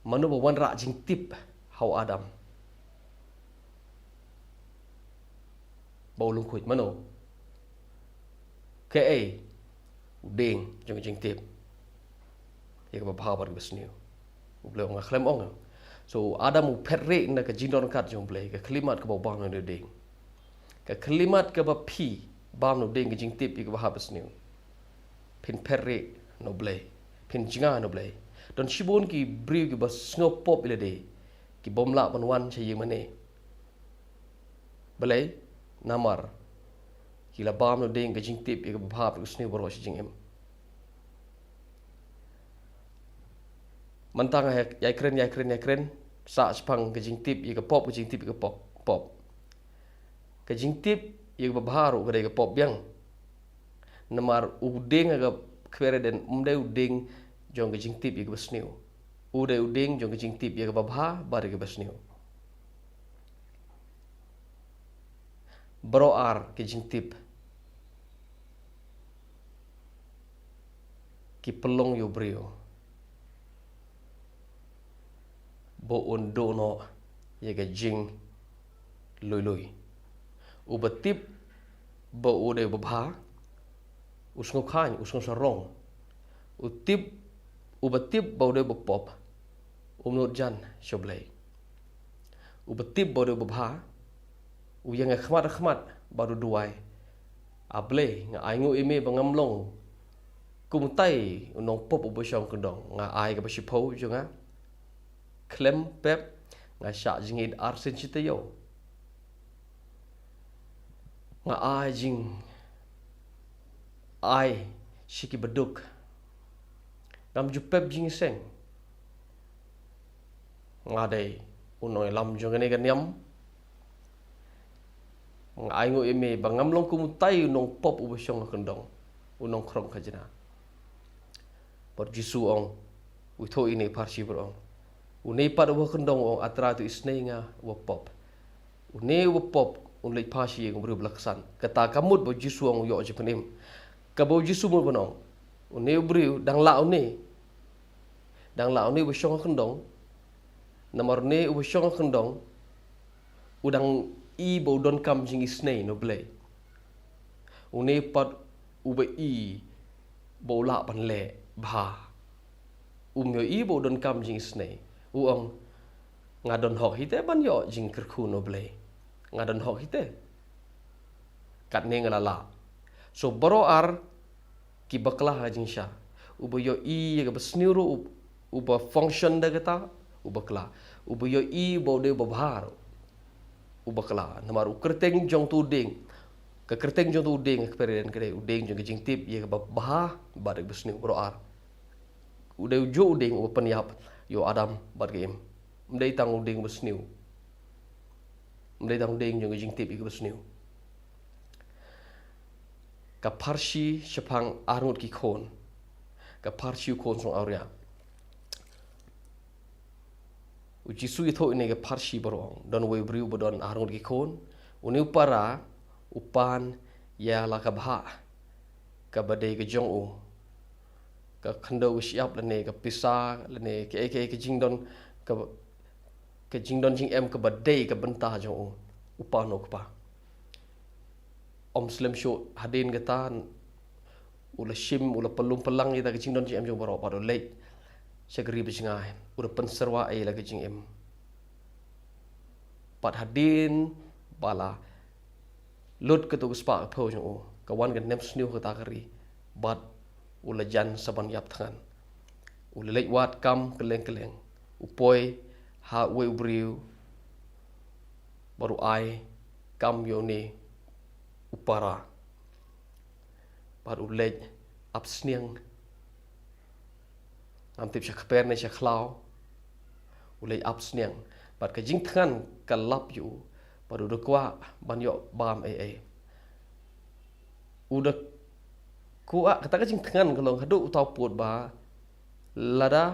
manu bawan rak jing tip hau Adam bau lung khuj manu ke udeng jing tip ya ka bha bar besniu uble ong klem ong so Adam u perre na ka jindon kat jong ble ka klimat ka bau no deng ka klimat ka ba phi bam no deng jing tip ya ka bha besniu pin perre no ble pin jinga no ble don shibun ki briu ki bas ngop pop ile de ki bomla banwan che ye mane balai namar ki la bam no deng ka jing tip ya ka bha besniu boro shi jing em mantang yai kren sa spang ke jing tip ye ke pop ke jing tip ke pop ke jing tip ye ke baharu ke pop yang namar udeng aga kwere den umde udeng jong ke jing tip ye ke besniu ude udeng jong ke jing tip ye ke babha bare ke besniu broar ke jing tip ki pelong yo brio bo undo no ye ga jing lui ubatip bo ude babha usngo khany usngo sarong ubatip bo ude bopop umnot jan shoblay ubatip bo ude babha uyang khmat baru duai able nga aingu ime bangamlong kumtai unong pop ubosong kendong nga ai ga basipo junga klem pep nga sha jingid arsen chitayo nga ai jing ai shiki beduk ngam ju pep jing seng nga dai unoy lam jong ne ganyam nga ai ngo eme bangam long kumutai unong pop ubosong kendong unong krom khajina por jisu ong utho ini parsi bro unei pat wo kendong ong atra tu isnei nga wo pop unei wo pop unlei pasi yang bru blaksan kata kamut bo jisu ong yo jepenim ka bo jisu mo bonong unei bru dang la une bo shong kendong namar ne bo shong kendong udang i bo don kam jing isnei no blei unei pat ube i bo la pan le bha yo i bo don kam jing isnei uong ngadon hok hite ban yo jing kerku no blei ngadon hok hite kat ne ngalala so boro ar ki baklah jing sha ubo yo i ga besniru uba function da gata ubakla ubo yo i bo de babhar ubakla namar ukerteng jong tu ding ke kerteng jong tu ding eksperience kre udeng jong jing tip ye ga bah badak besniu boro ar ude ujo udeng upan yap yo Adam bargem mdei tang udeng besniu mdei tang udeng jong jing tip ik besniu ka parsi sepang arngut ki khon ka parsi khon song auria uji sui tho ini ka parsi borong don we briu bodon arngut ki khon uni upara upan ya la ka bha ka badai ke jong u ka khando siap lene ka pisa lene ke jingdon ka jingdon jing em ka badai ka benta jong upano ka om slim show hadin gata ula shim ula pelung pelang ita ka jingdon jing em jong baro pado late segeri bijngai ula penserwa ai la ka jing em pat hadin bala lut ka tu spa pho jong ka wan ka nem sniu ka ta kari bat ula jan saban yap thangan ula lek wat kam keleng upoi ha we briu baru ai kam yo ni upara baru lek ap sniang am tip syak per ne syak klau ulei ap sniang bat ka jing thangan ka lap yu baru de kwa ban yo bam udah kuat kata ka jing thangan kalau hadu tau put ba lada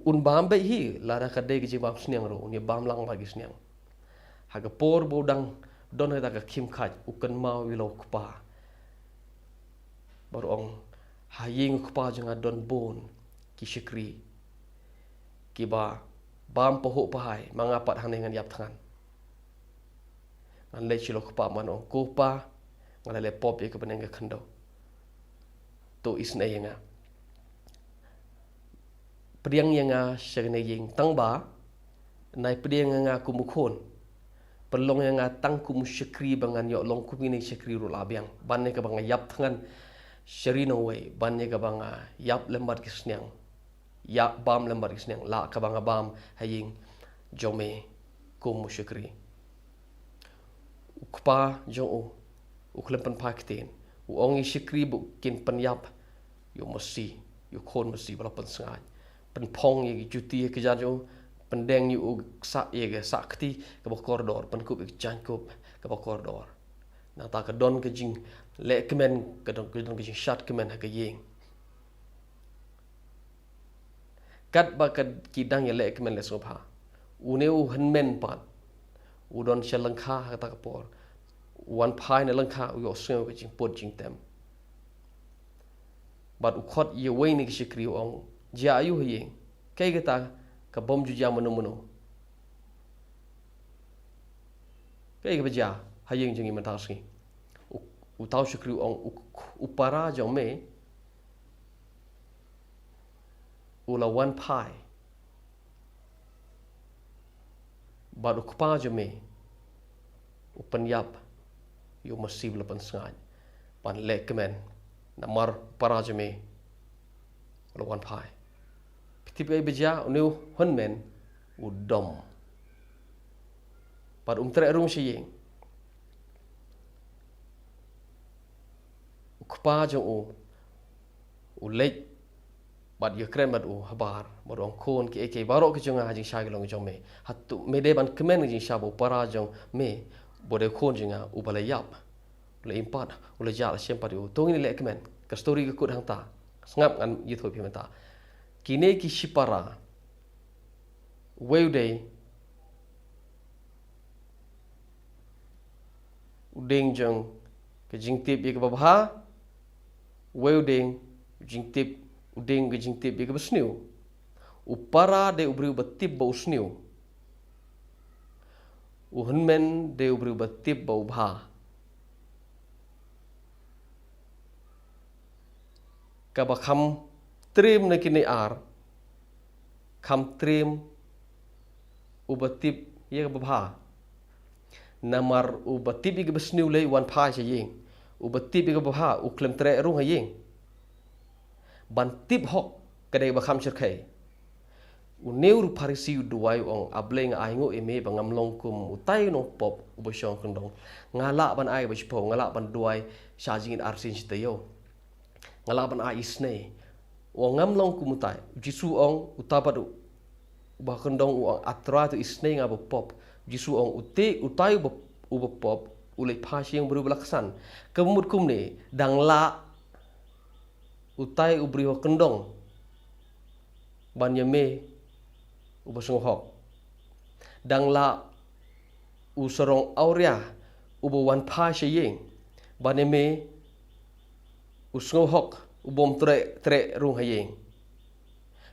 un bam be hi lada ka de ki bam sniang ro ni bam lang lagi sniang haga por bodang don ta ka kim khat ukan mau wilo kpa baru ong haying kpa janga don bon ki shikri kiba bam pohok pahai mangapat hang dengan yap tangan ngan le chilo kupa mano kupa ngala le pop ye ke beneng khando to isna yenga priang yenga segne yeng tangba nai priang yenga kumukhon pelong yenga tang kum syakri bangan yo long kumini syakri ru labiang banne ke banga yap tangan sherino way banne ke banga yap lembat kisnyang ya bam lembar isneng la ka banga bam haying jome kum musyakri ukpa jo uklempan pakten uongi syakri bu kin penyap yo mesti yo khon mesti bala pen sangai pen phong ye juti ke jajo pendeng yu sa ye ke sakti ke koridor pen kup jan kup ke koridor na ta ka don ke jing le kemen ke don ke jing shat kemen ha ke yeng kat bakat kidang yele kemen le sopha uneu hanmen pat udon shalangkha hata kapor wan phai na langkha u yosngo ke jing pot jing tem bat ukhot ye wei ni shikri ong ja ayu hi kai gata ka bom ju ja manu manu kai ga ja hayeng jing man ta si u tau shikri ong upara jong me ula wan pai baru kupa jeme upenyap yu masih lepan sengai pan lek kemen namar para jeme ula wan pai pitip ai beja unu honmen udom par tre rung siyeng kupa jong u lek bat ye kren bat u habar borong khon ki eke barok ke jonga hajing sha gelong jong me hatu me de ban kemen jing sha bo para jong me bode khon jinga u bala yap le impat u le jal sem pat u tong ni le kemen ka story ke kut hang ta ngap ngan yi thoi pi mata kine ki shipara weude udeng jong ke jing tip ye ke babha weude jing tip udeng ke jing tip ye ke besniu upara de ubri batip ba usniu uhunmen de ubri batip ba ubha ka ba kham trim na kini ar kham trim ubatip ye ke babha namar ubatip ye ke besniu le wan pha che yeng ubatip ye ke babha u klem tre ru ha yeng ban tip hok kadai ba kham cherkai u neur parisi duai ong ableng aingo eme bangam longkum utai no pop uboshong kendong ngala ban ai ba chipo ngala ban duai shajing arsin chitayo ngala ban ai isne o ngam longkum utai jisu ong utapadu ba kendong u atra tu isne ngabo pop jisu ong utai ba pop ulai phasiang bru belaksan kemut kumne dangla utai ubri ho kendong banyame ubasung hok dangla usorong auria ubo wan pha sheyeng banyame usung hok ubom tre rung hayeng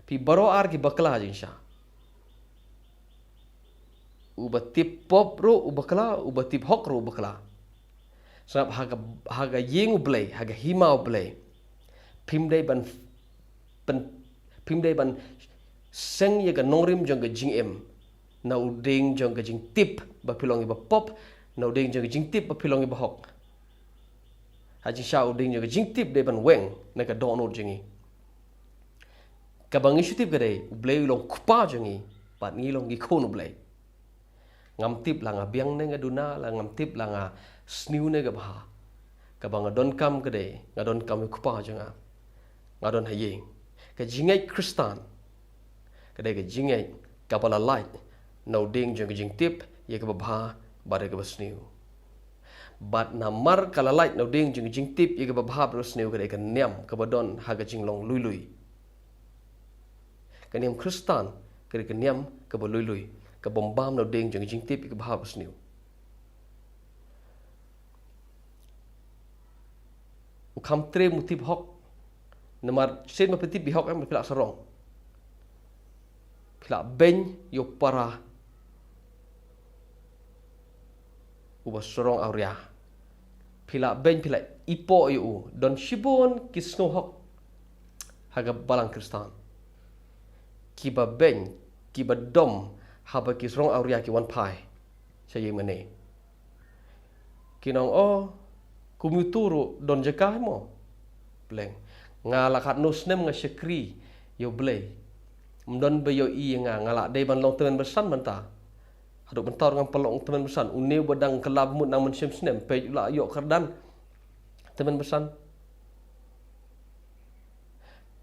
pi baro ar ki bakla jinsha ubatip pop ro ubakla ubatip hok ro ubakla sebab haga yeng ublay haga hima ublay pimdai ban seng ye ga nongrim jong ga jing em na uding jong ga jing tip ba pilong ba pop na uding jong ga jing tip ba pilong ba hok haji sha uding jong ga jing tip de ban weng na ka dono jingi ka bang isu tip ga dei ublei long kupa jingi pat ngi long gi khon ublei ngam tip la nga biang ne ga duna la ngam tip la nga sniu ne ga ba ka bang don kam ga dei nga don kam kupa jinga ngadon hayeng ka jingai kristan kadai ka jingai kapala light no ding jong jing tip ye ka babha bare ka basniu bat na mar kala light no ding jong jing tip ye ka babha basniu kadai ka niam ka badon haga jinglong lui ka niam kristan kadai ka niam ka ba lui ka bombam no ding jong jing tip ye ka babha basniu ukam tre mutip hok namar sen ma petit bihok am pelak sarong pila ben yo para uba sorong auria pila ben pila ipo yo don shibon kisnohok haga balang kristan kiba ben kiba dom haba kisrong auria ki wan pai saya mane kinong kumuturo don jekah mo bleng ngalakat nosnem nga syekri yo blay mdon bayo i ngala dei ban long temen besan menta haduk bentar ngang pelong temen besan uneu badang kelab mut nang mensem snem pe la yo kardan temen besan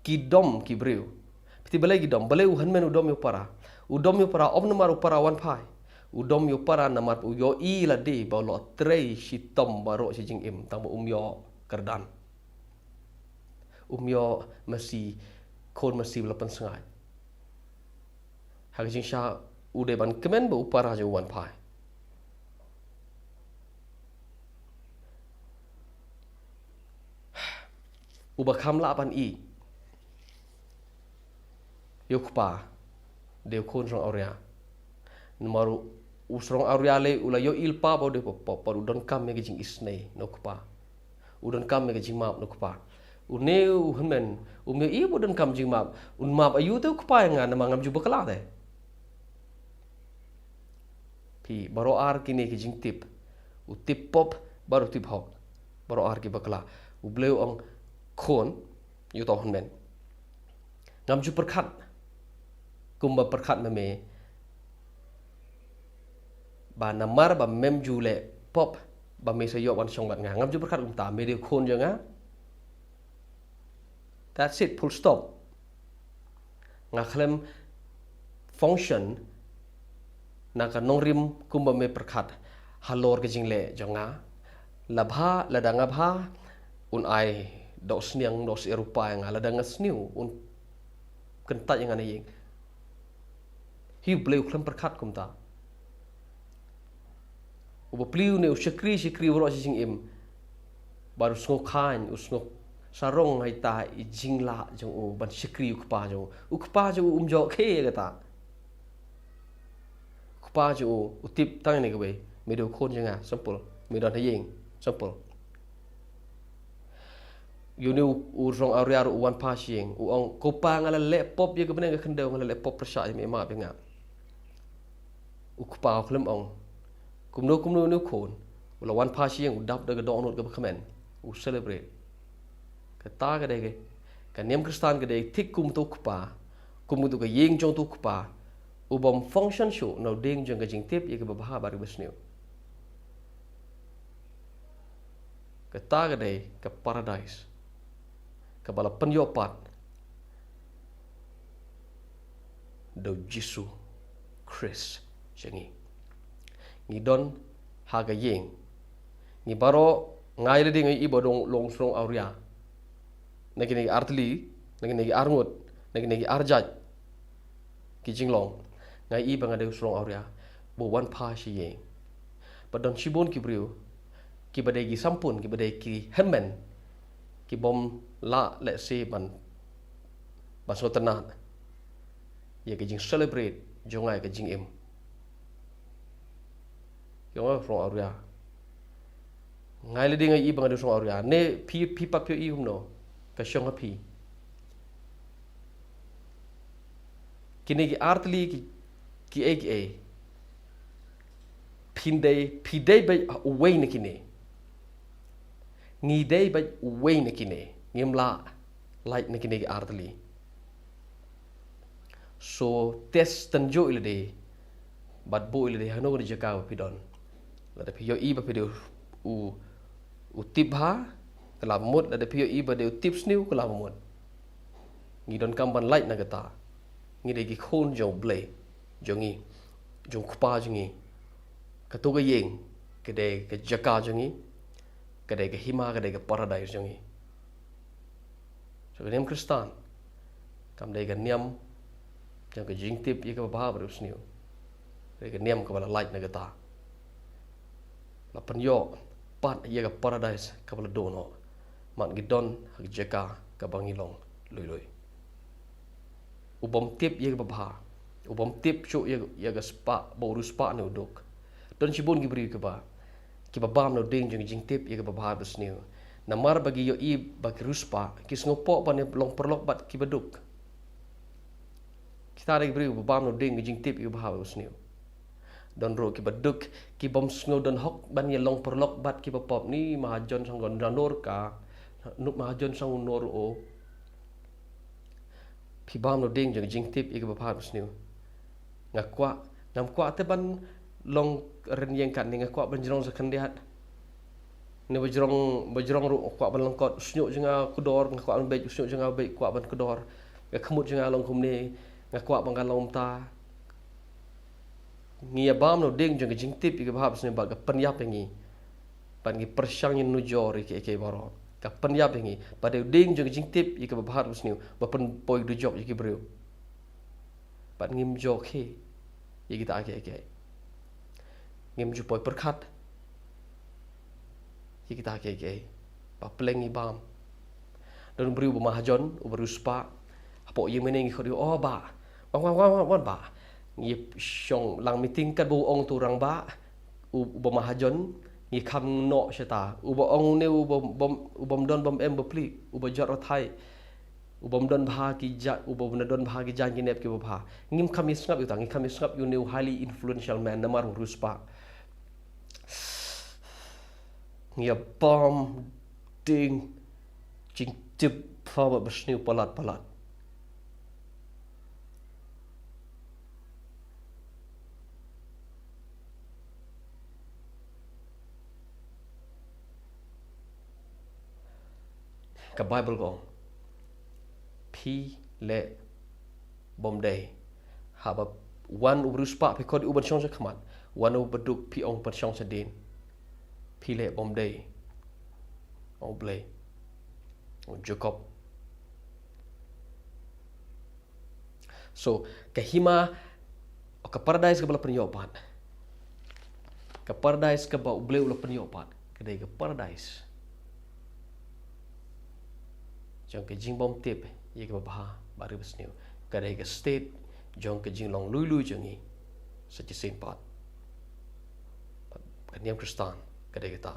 kidom kibreu piti balai gidom balai uhan men udom yo para om namar upara wan pai udom yo para namar yo i la de ba lo trei sitom baro si jing im tang yo kardan yo masih kon masih lapan sengai hak jing sha ude ban kemen ba upara jo wan pai uba kamla pan i yo kupa de kon rong auria namaru usrong auria le ula yo ilpa ba de pa udon kam me jing isnei no kupa udon kam me jing map no kupa uneu henmen ume i udon kam jing map un map ayu tu kupa nga namangam ju bakala de pi baro ar kini ki jing tip u tip pop baru tip hok baro ar ki bakala u bleu ong kon yu to henmen ngam ju perkhat kumba perkhat me ba namar ba mem ju le pop ba me sayo wan song bat nga ngam ju perkhat ta me de kon je nga that's it full stop nga klem function naka nongrim kumba me perkhat halor ke jingle jonga labha ladanga bha un ai dos niang dos erupa nga ladanga sniu un kentat yang ana yeng hi bleu klem perkhat kumta uba pliu ne syakri waro jing im baru sngo khan usngo sarong hai ta i jingla jong u ban syakri ukpa jo umjo khe kata ukpa jo utip tang ne ke me do khon janga simple me don hayeng simple you know urong area ru wan pasing u ong kopa ngala le pop ye ke bene ke kendau ngala le pop persa me ma benga ukpa klem ong kumno no khon ula wan pasing u dap daga donot ke khamen u celebrate kata ke dege ka nem kristan ke dege tik kum tu ukpa kum tu ke yeng jong tu ukpa u bom function show no ding jong ke jing tip ye ke babha bar besneu kata ke dege ke paradise kabala penyopat do Jisu Chris jangi ngidon haga yeng ni baro ngai le ding i bodong long strong auria nagi artli nagi arngut nagi arjat ki jinglong ngai i banga de strong auria bo wan pa shi yeng badon shibon ki briu ki badai gi sampun ki badai ki hemen ki bom la let's say ban so tenat ye ke jing celebrate jongai ke jing im yo from auria ngai le ding i bang de from auria ne pi pa pyo i humno ka shong pi kini ki artli ki a pindei ba way ne kini ngi dei ba way ne kini ngim la like ne kini artli so test tanjo ile de bat bo ile de hano ni jaka pidon la de pio i ba pio u tip ha kala mut la de pio i ba de tips new kala mut ngi don kam ban like na gata ngi de ki khon jo blay jongi jong kpa jongi ka to ga yeng ke de ke jaka jongi ke de ke hima ke de ke paradise jongi so nem kristan kam de ga niam jang ke jing tip ye ka ba ba rus new de ke niam ka bala like na gata la panyo pat ye ka paradise ka bala dono man gidon hak jaka ka bangilong loi ubom tip ye ka ba Ubam tip syuk ya ga spa baru spa no dok. Don cibun gibri ke ba. Ki babam no ding jing tip ya ga babah besniu. Namar bagi yo i bagi ruspa kis ngopo pa ne long perlok bat ki baduk. Kita ada gibri babam no ding jing tip ya ga babah besniu. Don ro ki baduk ki bom sngo don hok ban ye long perlok bat ki bapop ni mahajon sang gon danor ka nuk mahajon sang nor o. Pi bam no ding jing tip ya ga babah besniu. Ngakwa ngam kwa te ban long ren yang kan ni ngakwa ban jerong sakandiat ni bajrong ru kwa ban longkot snyuk jenga kudor ngakwa ban bej snyuk jenga bej kwa ban kudor ngakmut jenga long kumni ngakwa ban galom ta ngia bam no ding jing tip ke bahab sne baga penyap ngi pan ngi persyang yin nujor ke baro ka penyap ngi pada ding jing tip ke bahab sne ba pen poi du job ke bro pan ngim jok he ye kita ke ngim ju poi perkhat ye kita ke ba pleng ibam dan beri mahajon ubru spa apo ye meneng khodi oh ba wan ba ngi syong lang meeting kat bu ong turang ba u mahajon ngi kham no shata u ong ne ubom don bom em bopli u ba jor thai ubom don bha ki ja ubom don bha ki jan nep ki bha ngim kham isngap utang ngi kham isngap you new highly influential man namar ruspa ngi bom ding jing tip fa besniu palat ka Bible ko pi le bom day haba wan ubrus pa pe kod uban chong sa khamat wan ubaduk pi ong pan chong sa din pi le bom day ong blay ong Jacob so kahima o ka paradise ka bala penyopan ka paradise ka ba ublay ula penyopan kadai ka paradise jong ke jing bom tip ye ke bah baru besniu kadai ke state jong ke jing long lui jongi sa ci sin pat kan yam kristan kadai ke ta